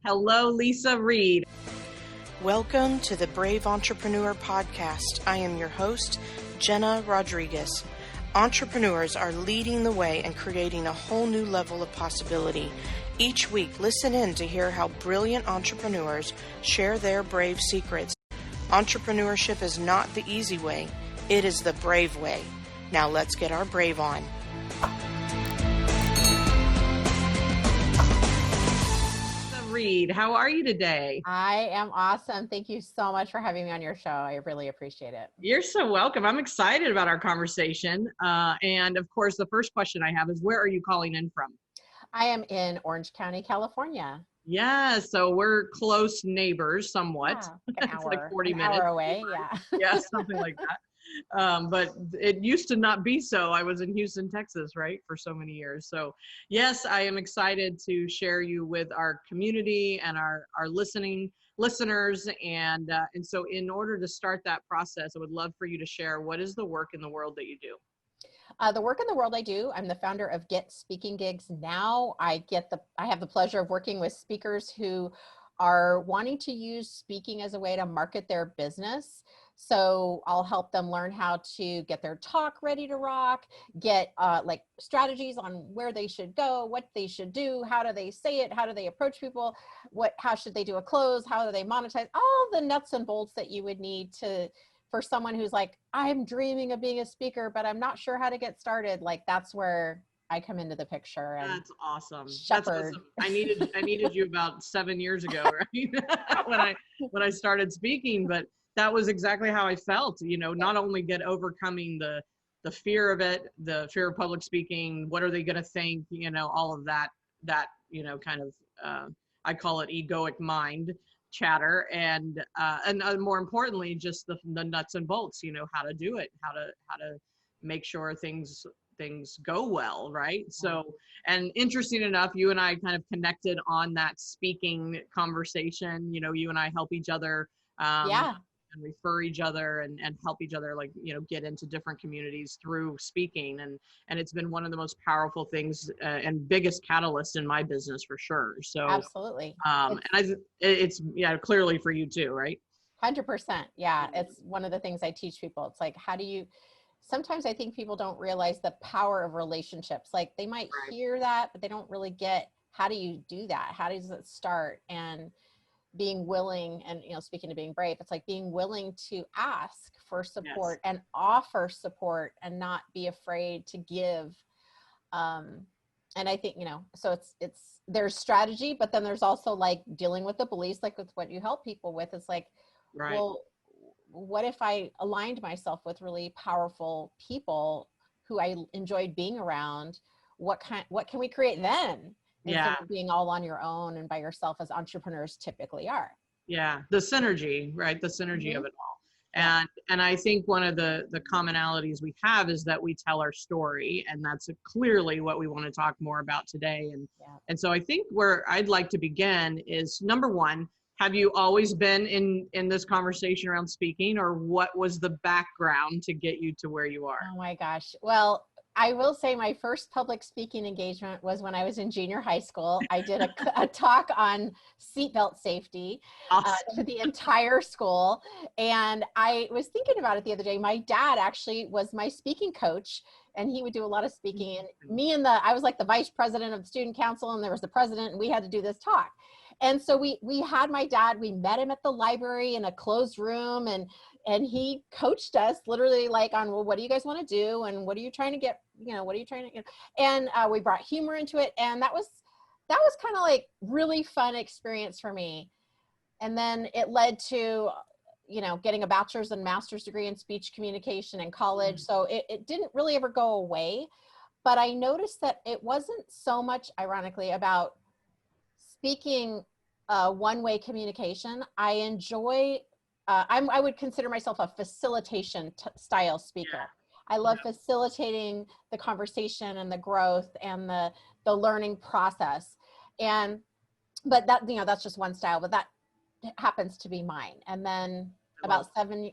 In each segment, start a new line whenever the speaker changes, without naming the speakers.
Hello, Leisa Reid.
Welcome to the Brave Entrepreneur Podcast. I am your host, Jena Rodriguez. Entrepreneurs are leading the way and creating a whole new level of possibility. Each week, listen in to hear how brilliant entrepreneurs share their brave secrets. Entrepreneurship is not the easy way. It is the brave way. Now let's get our brave on.
Reid, how are you today?
I am awesome. Thank you so much for having me on your show. I really appreciate it.
You're so welcome. I'm excited about our conversation. And of course, the first question I have is, where are you calling in from?
I am in Orange County, California.
Yeah, so we're close neighbors somewhat.
Yeah, like an hour,
like 40 minutes.
Hour away, yeah.
Yeah, something like that. But it used to not be so. I was in Houston, Texas, right, for so many years. So yes, I am excited to share you with our community and our listeners. And so in order to start that process, I would love for you to share, what is the work in the world that you do?
The work in the world I do, I'm the founder of Get Speaking Gigs Now. I have the pleasure of working with speakers who are wanting to use speaking as a way to market their business. So I'll help them learn how to get their talk ready to rock, get like strategies on where they should go, what they should do, how do they say it, how do they approach people, how should they do a close, how do they monetize, all the nuts and bolts that you would need for someone who's like, I'm dreaming of being a speaker, but I'm not sure how to get started. Like, that's where I come into the picture. And
that's awesome.
shepherd.
That's awesome. I needed you about 7 years ago, right? when I started speaking, but that was exactly how I felt, not only overcoming the fear of it, the fear of public speaking, what are they going to think, all of that, kind of, I call it egoic mind chatter, and more importantly, just the nuts and bolts, how to do it, how to make sure things go well, right? So, and interesting enough, you and I kind of connected on that speaking conversation. You and I help each other, and refer each other and help each other, get into different communities through speaking, and it's been one of the most powerful things and biggest catalyst in my business for sure. So
absolutely.
It's clearly for you too, right?
100%. Yeah. It's one of the things I teach people. It's like, sometimes I think people don't realize the power of relationships. Like, they might hear that, but they don't really get, how do you do that? How does it start? And being willing, and speaking of being brave, it's like being willing to ask for support and offer support and not be afraid to give. And I think, so there's strategy, but then there's also like dealing with the beliefs, like with what you help people with. It's like, well, what if I aligned myself with really powerful people who I enjoyed being around? What can we create then? Instead of being all on your own and by yourself, as entrepreneurs typically are. Yeah.
The synergy, right? The synergy of it all. And I think one of the commonalities we have is that we tell our story, and that's clearly what we want to talk more about today. And so I think where I'd like to begin is, number one, have you always been in this conversation around speaking, or what was the background to get you to where you are?
Oh my gosh. Well, I will say my first public speaking engagement was when I was in junior high school. I did a talk on seatbelt safety to the entire school. And I was thinking about it the other day. My dad actually was my speaking coach, and he would do a lot of speaking. And I was like the vice president of the student council, and there was the president, and we had to do this talk. And so we had my dad, we met him at the library in a closed room, and he coached us literally like on, well, what do you guys want to do? And what are you trying to get, what are you trying to get? And we brought humor into it. And that was kind of like really fun experience for me. And then it led to, getting a bachelor's and master's degree in speech communication in college. So it didn't really ever go away, but I noticed that it wasn't so much, ironically, about speaking one-way communication. I enjoy, I would consider myself a facilitation style speaker. I love facilitating the conversation and the growth and the learning process. But that, that's just one style, but that happens to be mine. And then about 7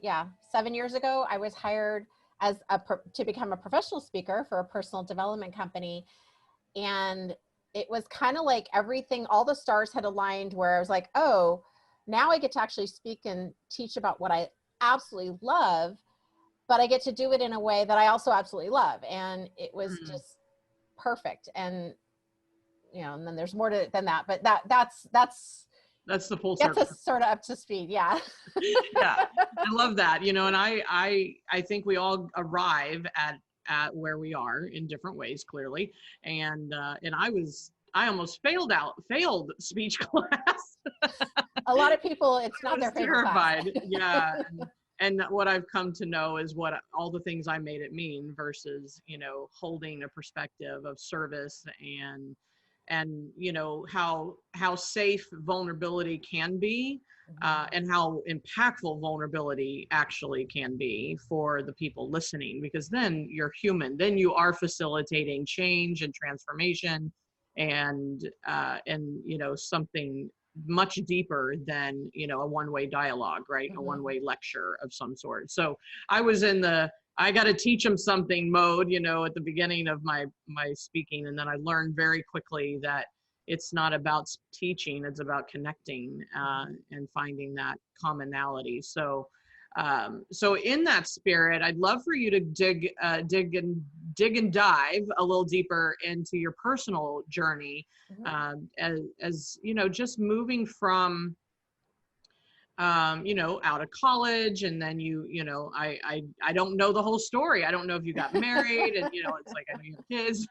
years ago, I was hired to become a professional speaker for a personal development company. And it was kind of like everything, all the stars had aligned where I was like, oh, now I get to actually speak and teach about what I absolutely love, but I get to do it in a way that I also absolutely love. And it was just perfect. And, you know, and then there's more to it than that, but that's
the full
gets
circle.
us sort of up to speed. Yeah.
Yeah, I love that. You know, and I think we all arrive at where we are in different ways, clearly. And I almost failed speech class.
A lot of people, it's not their favorite
terrified.
class.
Yeah. And what I've come to know is what all the things I made it mean versus, you know, holding a perspective of service and you know how safe vulnerability can be, and how impactful vulnerability actually can be for the people listening, because then you're human, then you are facilitating change and transformation and you know, something much deeper than, you know, a one-way dialogue, right? A one-way lecture of some sort. So I was in the I got to teach them something mode, you know, at the beginning of my speaking. And then I learned very quickly that it's not about teaching, it's about connecting and finding that commonality. So, so in that spirit, I'd love for you to dig and dive a little deeper into your personal journey, as you know, just moving from you know, out of college, and then you know, I don't know the whole story. I don't know if you got married, and you know, it's like I know you have kids.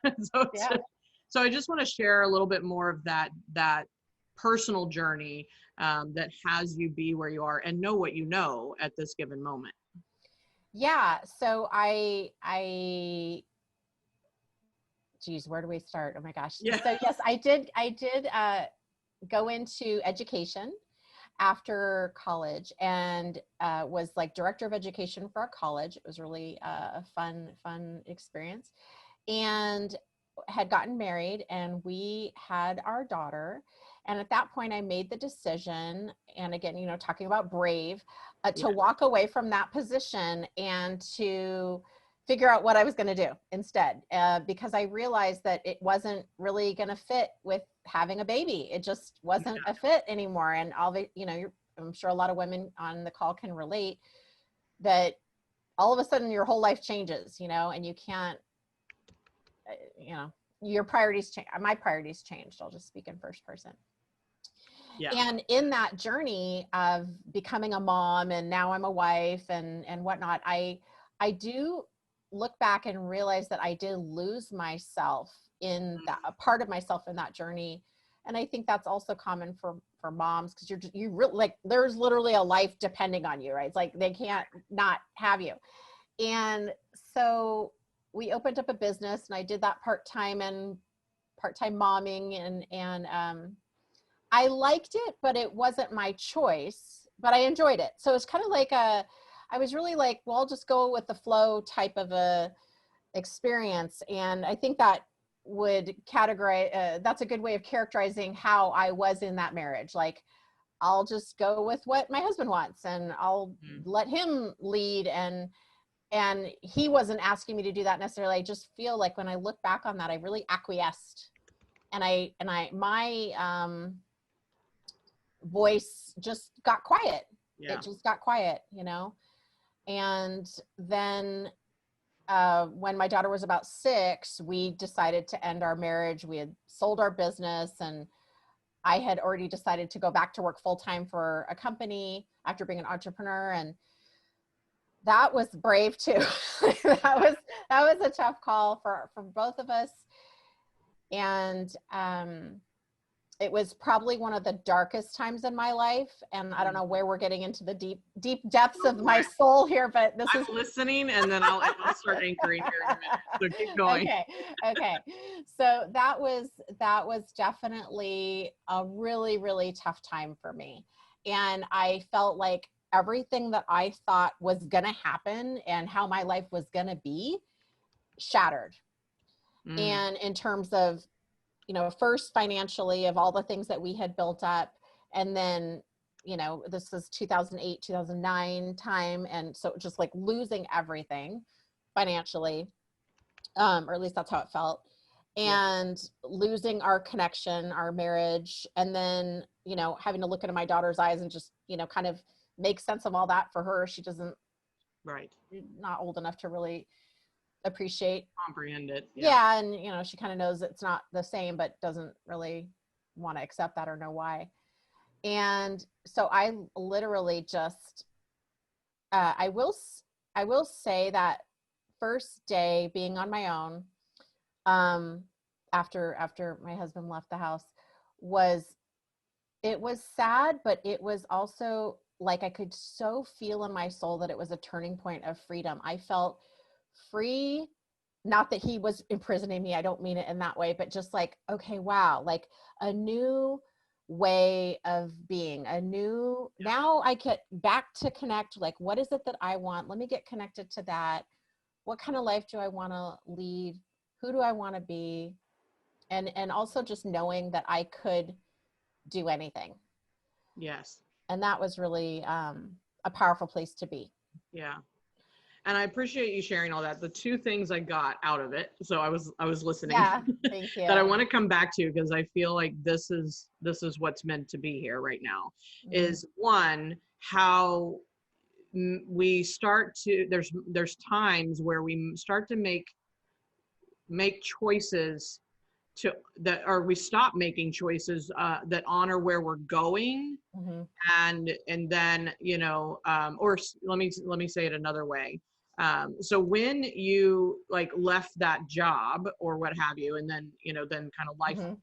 So I just want to share a little bit more of that personal journey that has you be where you are and know what you know at this given moment.
Yeah. So geez, where do we start? Oh my gosh.
Yeah.
So yes, I did go into education after college, and was like director of education for a college. It was really a fun experience, and had gotten married, and we had our daughter. And at that point I made the decision, and again, you know, talking about brave, to walk away from that position and to figure out what I was going to do instead, because I realized that it wasn't really going to fit with having a baby. It just wasn't a fit anymore. And all the, you know, I'm sure a lot of women on the call can relate that all of a sudden your whole life changes, you know, and you can't, you know, your priorities change. My priorities changed. I'll just speak in first person. Yeah. And in that journey of becoming a mom, and now I'm a wife and whatnot, I do look back and realize that I did lose myself in that, a part of myself in that journey. And I think that's also common for moms, because you really, like, there's literally a life depending on you, right? It's like they can't not have you. And so we opened up a business, and I did that part-time momming, and I liked it, but it wasn't my choice, but I enjoyed it. So it's kind of like I was really like, well, I'll just go with the flow type of a experience. And I think that would categorize, that's a good way of characterizing how I was in that marriage. Like, I'll just go with what my husband wants, and I'll let him lead. And he wasn't asking me to do that necessarily. I just feel like when I look back on that, I really acquiesced, and my voice just got quiet. It just got quiet, you know? And then when my daughter was about 6, we decided to end our marriage. We had sold our business, and I had already decided to go back to work full-time for a company after being an entrepreneur. And that was brave too. that was a tough call for both of us. And it was probably one of the darkest times in my life. And I don't know where we're getting into the deep depths of my soul here, but I'm
listening, and then I'll start anchoring here in a minute. So keep going.
Okay. So that was definitely a really, really tough time for me. And I felt like everything that I thought was going to happen and how my life was going to be shattered. And in terms of, you know, first financially, of all the things that we had built up, and then, you know, this was 2008, 2009 time. And so just like losing everything financially, or at least that's how it felt. and losing our connection, our marriage, and then, you know, having to look into my daughter's eyes and just, you know, kind of make sense of all that for her. She doesn't, not old enough to really appreciate,
comprehend it.
Yeah. And, you know, she kind of knows it's not the same, but doesn't really want to accept that or know why. And so I literally just, I will say that first day being on my own, after my husband left the house, it was sad, but it was also like I could so feel in my soul that it was a turning point of freedom. I felt free. Not that he was imprisoning me. I don't mean it in that way, but just like, okay, wow, like a new way of being, now I get back to connect. Like, what is it that I want? Let me get connected to that. What kind of life do I want to lead? Who do I want to be? And also just knowing that I could do anything.
Yes.
And that was really a powerful place to be.
Yeah. And I appreciate you sharing all that. The two things I got out of it, so I was listening.
Yeah, thank you.
That I want to come back to, because I feel like this is what's meant to be here right now. Is one, how we start to, there's times where we start to make choices or we stop making choices that honor where we're going. And then, you know, or let me say it another way. So when you like left that job or what have you, and then, you know, then kind of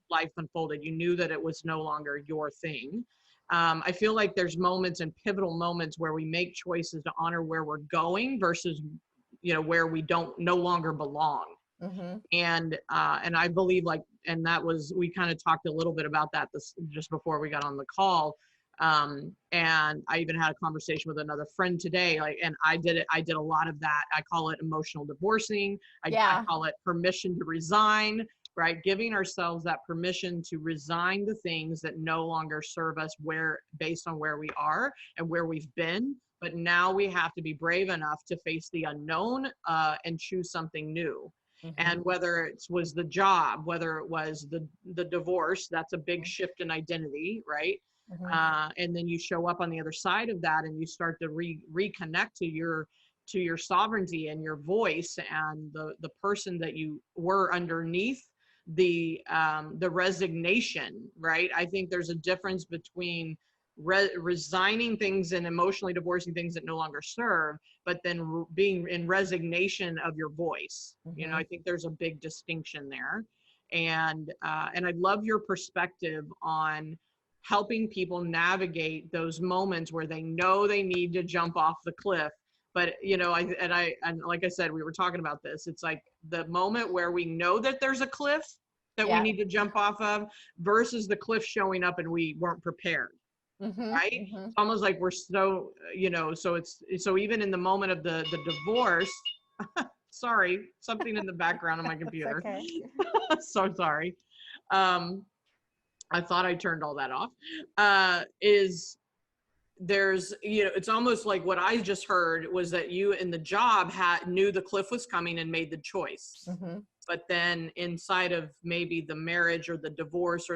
life unfolded, you knew that it was no longer your thing. I feel like there's moments and pivotal moments where we make choices to honor where we're going versus, you know, where we no longer belong. And I believe and that was, we kind of talked a little bit about that just before we got on the call. And I even had a conversation with another friend today, and I did a lot of that. I call it emotional divorcing. I call it permission to resign, right? Giving ourselves that permission to resign the things that no longer serve us based on where we are and where we've been. But now we have to be brave enough to face the unknown and choose something new. And whether it was the job, whether it was the divorce, that's a big shift in identity, right? And then you show up on the other side of that and you start to reconnect to your sovereignty and your voice and the person that you were underneath the resignation, right? I think there's a difference between resigning things and emotionally divorcing things that no longer serve, but then being in resignation of your voice. You know, I think there's a big distinction there. And I love your perspective on helping people navigate those moments where they know they need to jump off the cliff. But, you know, and like I said, we were talking about this. It's like the moment where we know that there's a cliff that we need to jump off of versus the cliff showing up and we weren't prepared. Right? It's almost like we're so, you know, so even in the moment of the divorce, sorry, something in the background on my computer.
Okay.
So sorry. I thought I turned all that off. There's, you know, it's almost like what I just heard was that you in the job knew the cliff was coming and made the choice. But then inside of maybe the marriage or the divorce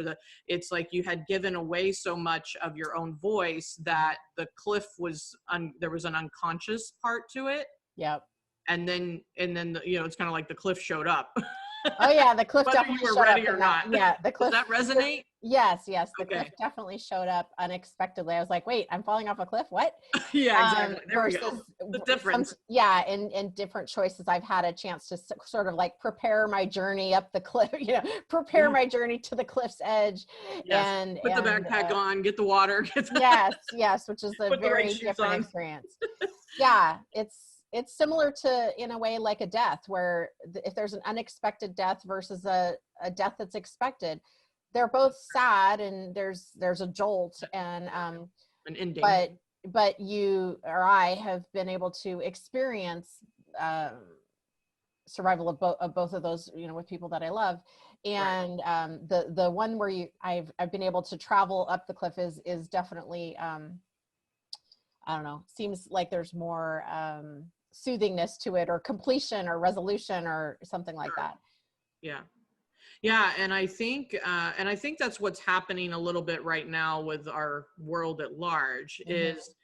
it's like you had given away so much of your own voice that the cliff was, there was an unconscious part to it.
Yep.
And then, you know, it's kind of like the cliff showed up.
Oh yeah, the cliff
Whether
definitely
you were
showed
ready
up.
or not.
Yeah, the cliff.
Does that resonate?
Yes. The
Okay.
cliff definitely showed up unexpectedly. I was like, wait, I'm falling off a cliff? What?
Yeah, exactly. There we
versus
go. The difference.
In different choices, I've had a chance to sort of like prepare my journey up the cliff, you know, prepare my journey to the cliff's edge.
Yes.
And
put the backpack on, get the water.
Yes, which is a very different experience. Yeah, it's similar to, in a way, like a death, where if there's an unexpected death versus a death that's expected, they're both sad and there's a jolt and
an ending.
But you or I have been able to experience survival of both of those, you know, with people that I love. And the one where I've been able to travel up the cliff is definitely I don't know, seems like there's more soothingness to it, or completion or resolution or something like that.
Yeah. Yeah, and I think that's what's happening a little bit right now with our world at large is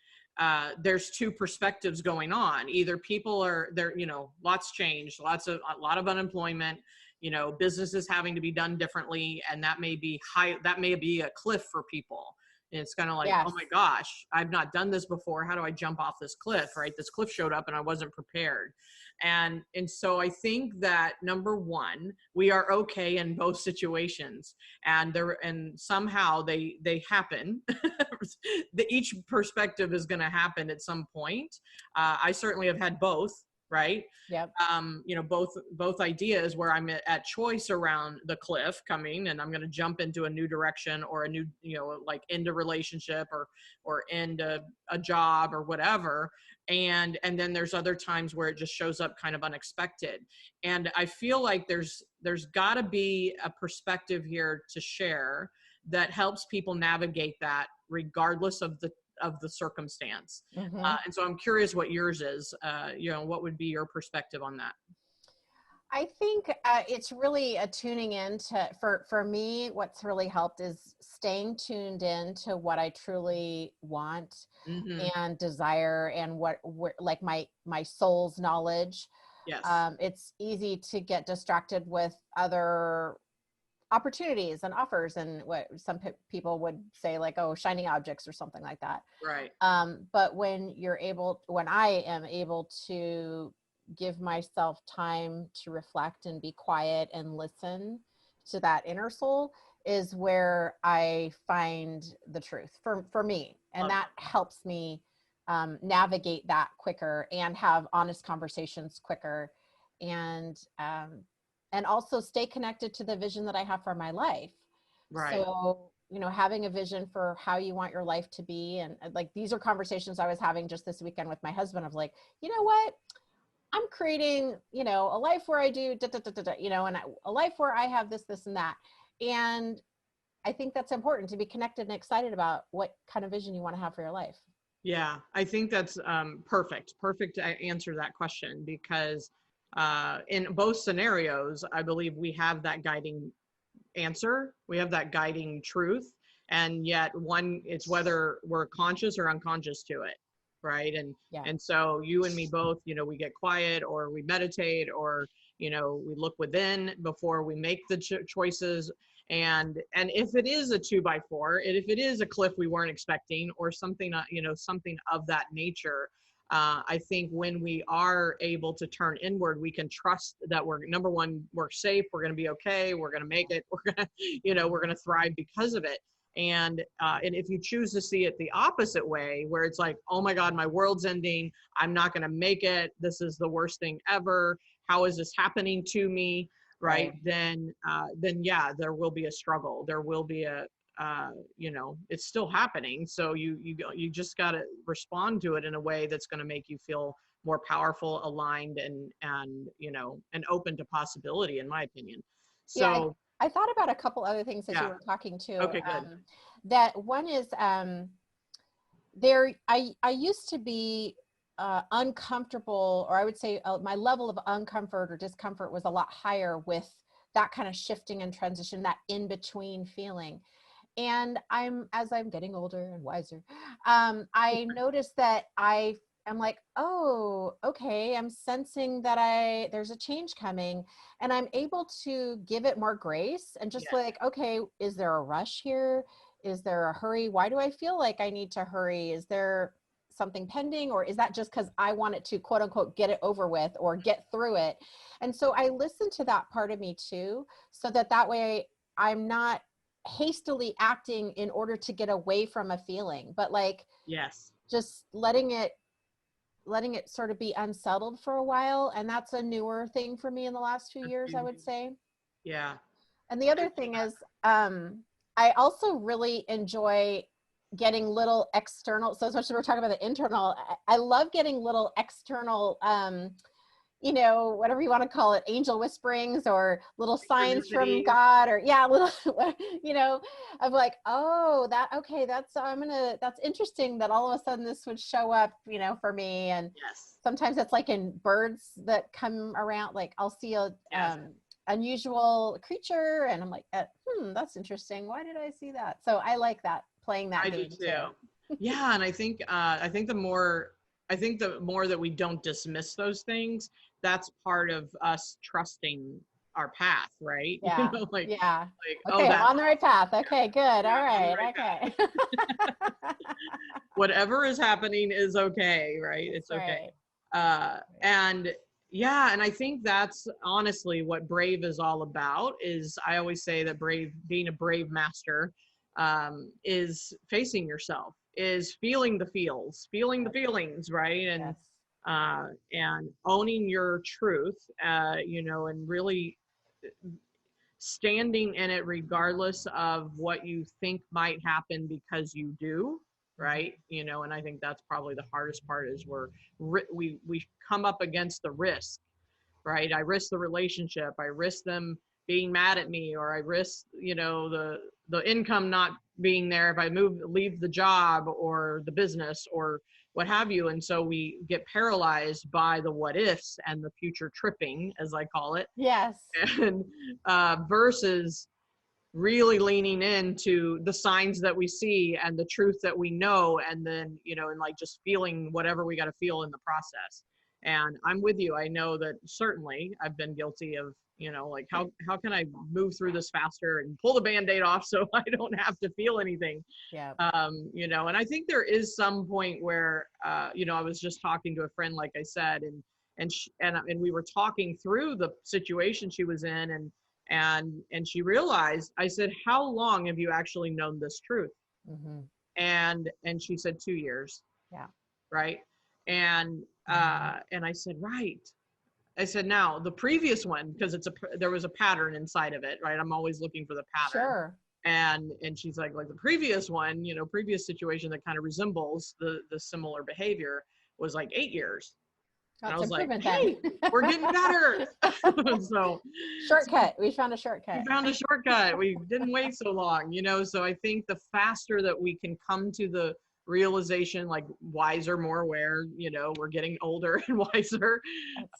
there's two perspectives going on. Either people are there, lots changed, a lot of unemployment, businesses having to be done differently, and that may be a cliff for people. And it's kind of like,
Yes.
oh my gosh, I've not done this before. How do I jump off this cliff, right? This cliff showed up and I wasn't prepared. And so I think that number one, we are okay in both situations, and somehow they happen. Each perspective is going to happen at some point. I certainly have had both, right?
Yep.
Both ideas where I'm at choice around the cliff coming, and I'm going to jump into a new direction or a new, like end a relationship or end a job or whatever. And then there's other times where it just shows up kind of unexpected. And I feel like there's got to be a perspective here to share that helps people navigate that regardless of the circumstance. And so I'm curious what yours is. What would be your perspective on that?
I think it's really a tuning in to, for me, what's really helped is staying tuned in to what I truly want and desire, and like my soul's knowledge.
Yes.
It's easy to get distracted with other opportunities and offers, and what some people would say, like, oh, shiny objects or something like that.
Right.
But when I am able to give myself time to reflect and be quiet and listen to that inner soul, is where I find the truth for me. And that helps me navigate that quicker and have honest conversations quicker, and also stay connected to the vision that I have for my life.
Right.
So, having a vision for how you want your life to be. And like, these are conversations I was having just this weekend with my husband of like, you know what? I'm creating, a life where I do, and a life where I have this, and that. And I think that's important, to be connected and excited about what kind of vision you want to have for your life.
Yeah, I think that's perfect to answer that question, because in both scenarios, I believe we have that guiding answer. We have that guiding truth. And yet it's whether we're conscious or unconscious to it. Right. And so you and me both, we get quiet, or we meditate, or, we look within before we make the choices. And if it is a 2x4, and if it is a cliff we weren't expecting, or something, something of that nature, I think when we are able to turn inward, we can trust that number one, we're safe, we're going to be okay, we're going to make it, we're going to, we're going to thrive because of it. And if you choose to see it the opposite way, where it's like, oh my God, my world's ending, I'm not going to make it, this is the worst thing ever, how is this happening to me? Right. Then yeah, there will be a struggle. There will be it's still happening. So you just got to respond to it in a way that's going to make you feel more powerful, aligned, and open to possibility, in my opinion. So
yeah, I thought about a couple other things as you were talking too.
Okay, good.
That one is I used to be uncomfortable, or I would say my level of uncomfort or discomfort was a lot higher with that kind of shifting and transition, that in between feeling. And as I'm getting older and wiser, I noticed that I'm like, oh, okay, I'm sensing that there's a change coming, and I'm able to give it more grace and just like, okay, is there a rush here? Is there a hurry? Why do I feel like I need to hurry? Is there something pending, or is that just because I want it to, quote unquote, get it over with or get through it? And so I listen to that part of me too, so that way I'm not hastily acting in order to get away from a feeling, but like, just letting it sort of be unsettled for a while. And that's a newer thing for me in the last few years, I would say.
Yeah.
And the other thing is, I also really enjoy getting little external, so as much as we're talking about the internal, I love getting little external, whatever you want to call it, angel whisperings or little signs from God, or little, of like, oh, that's interesting that all of a sudden this would show up, for me. And sometimes it's like in birds that come around, like I'll see unusual creature, and I'm like, that's interesting. Why did I see that? So I like that, playing that game too.
Yeah, and I think the more that we don't dismiss those things, that's part of us trusting our path, right?
Yeah.
Like,
yeah.
like,
Okay, I'm on the right path. Okay, good. All right.
right
Okay.
Whatever is happening is okay, right? It's okay. And yeah, and I think that's honestly what brave is all about. Is I always say that being a brave master, is facing yourself, is feeling the feelings, right? And
Yes.
and owning your truth, and really standing in it regardless of what you think might happen, because you do, right? And I think that's probably the hardest part, is we come up against the risk, right? I risk the relationship, I risk them being mad at me, or I risk, the income not being there if I leave the job or the business or what have you. And so we get paralyzed by the what ifs and the future tripping, as I call it.
Yes.
And versus really leaning into the signs that we see and the truth that we know, and then and like just feeling whatever we got to feel in the process. And I'm with you. I know that certainly I've been guilty of, like how can I move through this faster and pull the Band-Aid off so I don't have to feel anything.
Yeah.
And I think there is some point where I was just talking to a friend, like I said, and we were talking through the situation she was in, and she realized, I said, how long have you actually known this truth? And she said 2 years.
Yeah.
Right. And I said, right. I said, now the previous one, because there was a pattern inside of it, right? I'm always looking for the pattern.
Sure.
And she's like the previous one, previous situation that kind of resembles the similar behavior was like 8 years. And I was like, hey, we're getting better. So
shortcut. We found a shortcut.
We didn't wait so long, so I think the faster that we can come to the realization, like wiser, more aware, we're getting older and wiser.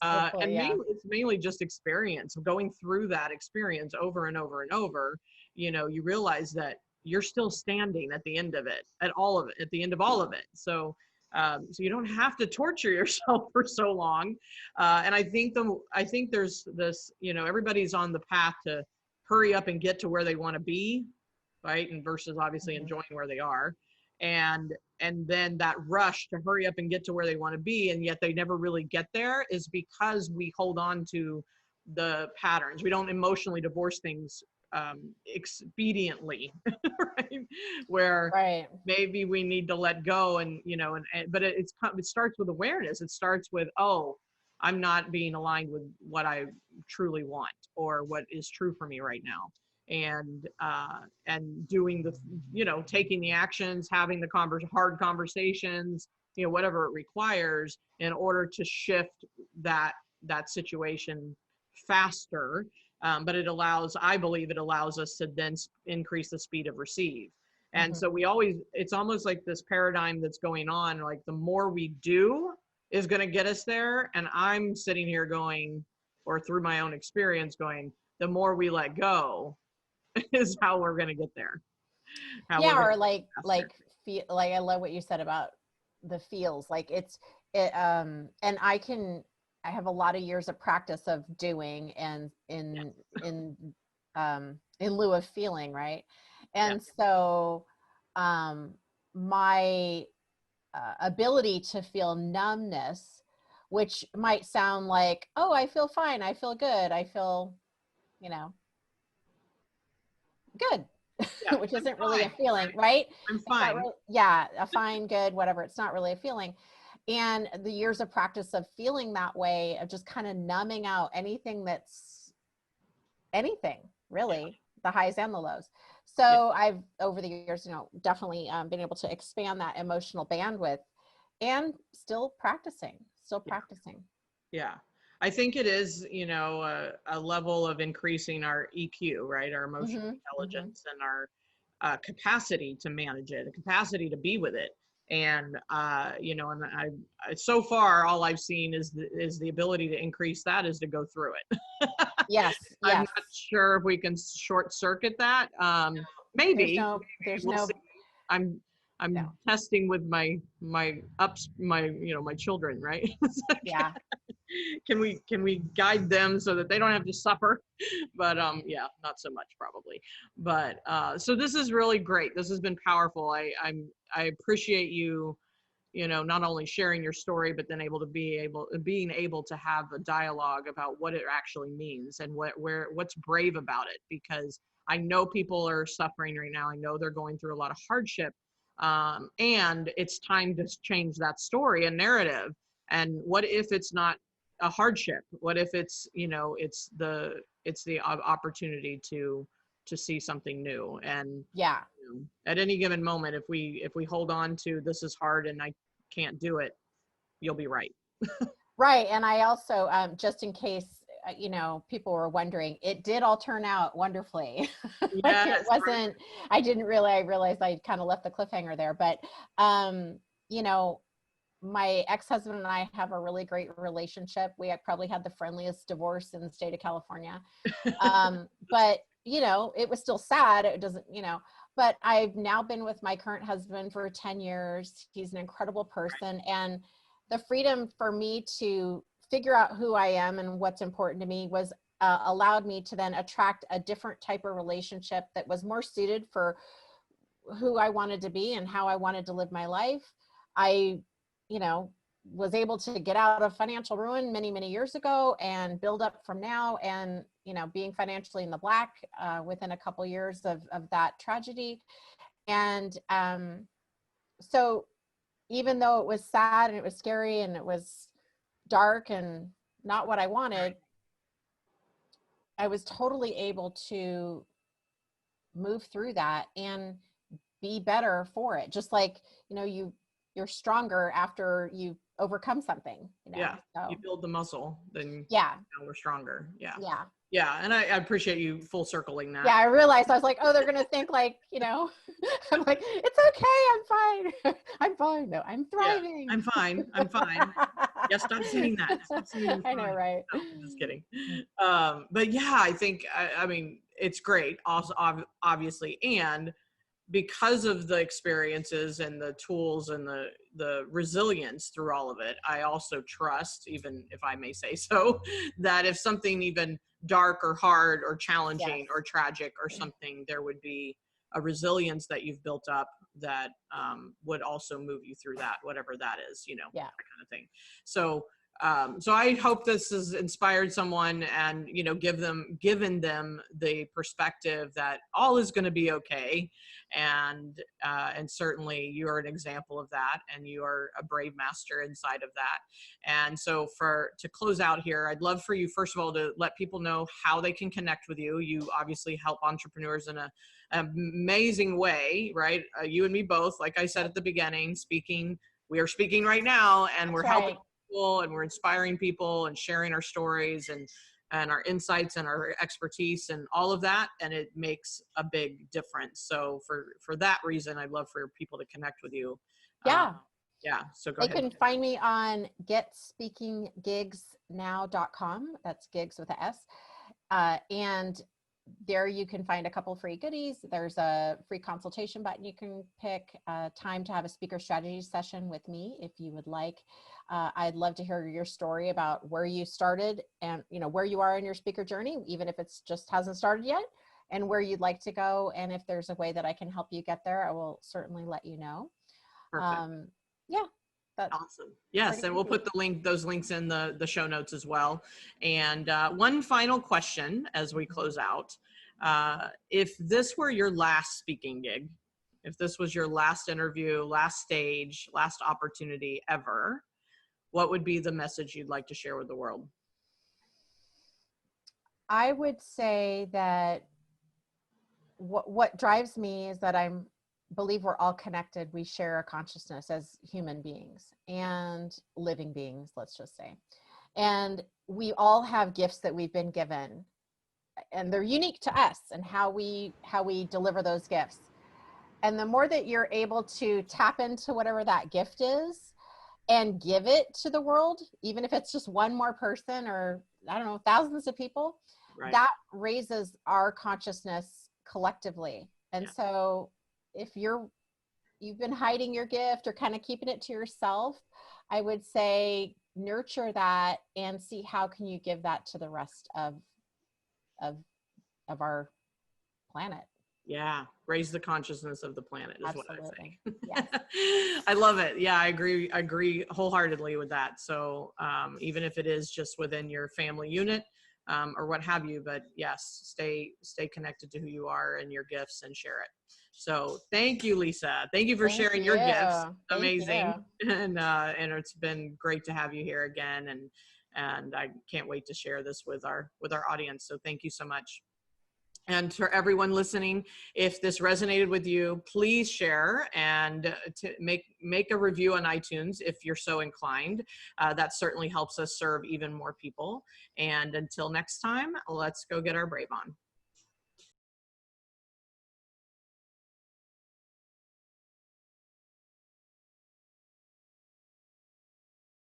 It's mainly just experience, going through that experience over and over and over. You realize that you're still standing at the end of it, at the end of all of it. So you don't have to torture yourself for so long. And I think there's this, everybody's on the path to hurry up and get to where they want to be, right? And versus obviously enjoying where they are. And then that rush to hurry up and get to where they want to be, and yet they never really get there, is because we hold on to the patterns. We don't emotionally divorce things expediently, right? Where maybe we need to let go, and but it starts with awareness. It starts with, oh, I'm not being aligned with what I truly want or what is true for me right now. And doing the, taking the actions, having the hard conversations, whatever it requires in order to shift that situation faster. But I believe it allows us to then increase the speed of receive. And so it's almost like this paradigm that's going on, like the more we do is going to get us there. And I'm sitting here going, or through my own experience going, the more we let go is how we're going to get there.
Or I love what you said about the feels, like and I have a lot of years of practice of doing and in lieu of feeling, right? And so my ability to feel numbness, which might sound like, oh, I feel fine, I feel good, I feel, good, which isn't really a feeling, right?
I'm fine.
A fine, good, whatever. It's not really a feeling. And the years of practice of feeling that way, of just kind of numbing out anything really, the highs and the lows. So I've, over the years, definitely been able to expand that emotional bandwidth, and still practicing.
Yeah. I think it is, a level of increasing our EQ, right? Our emotional intelligence and our capacity to manage it, a capacity to be with it. And and so far all I've seen is the ability to increase that is to go through it.
Yes,
I'm
yes.
not sure if we can short circuit that.
There's
Maybe we'll
no,
see. I'm
no.
testing with my children, right?
Yeah.
Can we guide them so that they don't have to suffer? But yeah, not so much probably. But so this is really great. This has been powerful. I appreciate you, not only sharing your story, but then being able to have a dialogue about what it actually means and what's brave about it. Because I know people are suffering right now. I know they're going through a lot of hardship, and it's time to change that story and narrative. And what if it's not a hardship? What if it's the opportunity to see something new? And
Yeah.
at any given moment, if we hold on to this is hard and I can't do it, you'll be right.
Right. And I also, just in case, people were wondering, it did all turn out wonderfully. Like it
Yes,
wasn't, I realized I kind of left the cliffhanger there, but, you know, my ex-husband and I have a really great relationship. We had probably had the friendliest divorce in the state of California. But it was still sad. It doesn't, but I've now been with my current husband for 10 years. He's an incredible person. And the freedom for me to figure out who I am and what's important to me was allowed me to then attract a different type of relationship that was more suited for who I wanted to be and how I wanted to live my life. I, was able to get out of financial ruin many, many years ago and build up from now. And, being financially in the black within a couple years of that tragedy. And so even though it was sad and it was scary and it was dark and not what I wanted, I was totally able to move through that and be better for it. Just like, you're stronger after you overcome something,
yeah,
so
you build the muscle, then
yeah,
we're stronger. Yeah.
yeah,
Yeah, and I appreciate you full circling that.
yeah. I realized, I was like, oh, they're gonna think like, I'm like, it's okay, I'm fine. I'm fine. No, I'm
Yeah,
thriving.
I'm fine. Yeah, stop saying that. Stop saying you're
I know,
fine.
right?
No, I'm just kidding. But yeah, I think I mean it's great. Also, obviously, and because of the experiences and the tools and the resilience through all of it, I also trust, even if I may say so, that if something even dark or hard or challenging
Yes.
or tragic or something, there would be a resilience that you've built up that would also move you through that, whatever that is,
Yeah.
that kind of thing. So so I hope this has inspired someone and given them the perspective that all is going to be okay, and certainly you're an example of that, and you are a brave master inside of that. And so to close out here, I'd love for you first of all to let people know how they can connect with you. You obviously help entrepreneurs in an amazing way, right? You and me both, like I said at the beginning, we are speaking right now, and we're helping people and we're inspiring people and sharing our stories and our insights and our expertise and all of that, and it makes a big difference. So for that reason, I'd love for people to connect with you.
Yeah.
Yeah, so go
They
ahead.
can find me on getspeakinggigsnow.com. That's gigs with a S. And there you can find a couple free goodies. There's a free consultation button you can pick, time to have a speaker strategy session with me if you would like. I'd love to hear your story about where you started and where you are in your speaker journey, even if it's just hasn't started yet, and where you'd like to go. And if there's a way that I can help you get there, I will certainly let you know.
Perfect.
Yeah. That's
awesome. Yes, and we'll put those links in the show notes as well. And one final question as we close out. If this were your last speaking gig, if this was your last interview, last stage, last opportunity ever, what would be the message you'd like to share with the world?
I would say that what drives me is that believe we're all connected. We share a consciousness as human beings and living beings, let's just say. And we all have gifts that we've been given, and they're unique to us and how we deliver those gifts. And the more that you're able to tap into whatever that gift is and give it to the world, even if it's just one more person or, I don't know, thousands of people,
Right.
that raises our consciousness collectively. And so if you've been hiding your gift or kind of keeping it to yourself, I would say nurture that and see how can you give that to the rest of our planet.
Yeah, raise the consciousness of the planet is
Absolutely.
what I say.
Yes.
I love it. Yeah, I agree wholeheartedly with that. So even if it is just within your family unit or what have you, but yes, stay connected to who you are and your gifts and share it. So thank you, Leisa. Thank you for sharing your gifts. Amazing. And it's been great to have you here again. And I can't wait to share this with our audience. So thank you so much. And for everyone listening, if this resonated with you, please share and to make a review on iTunes if you're so inclined. That certainly helps us serve even more people. And until next time, let's go get our brave on.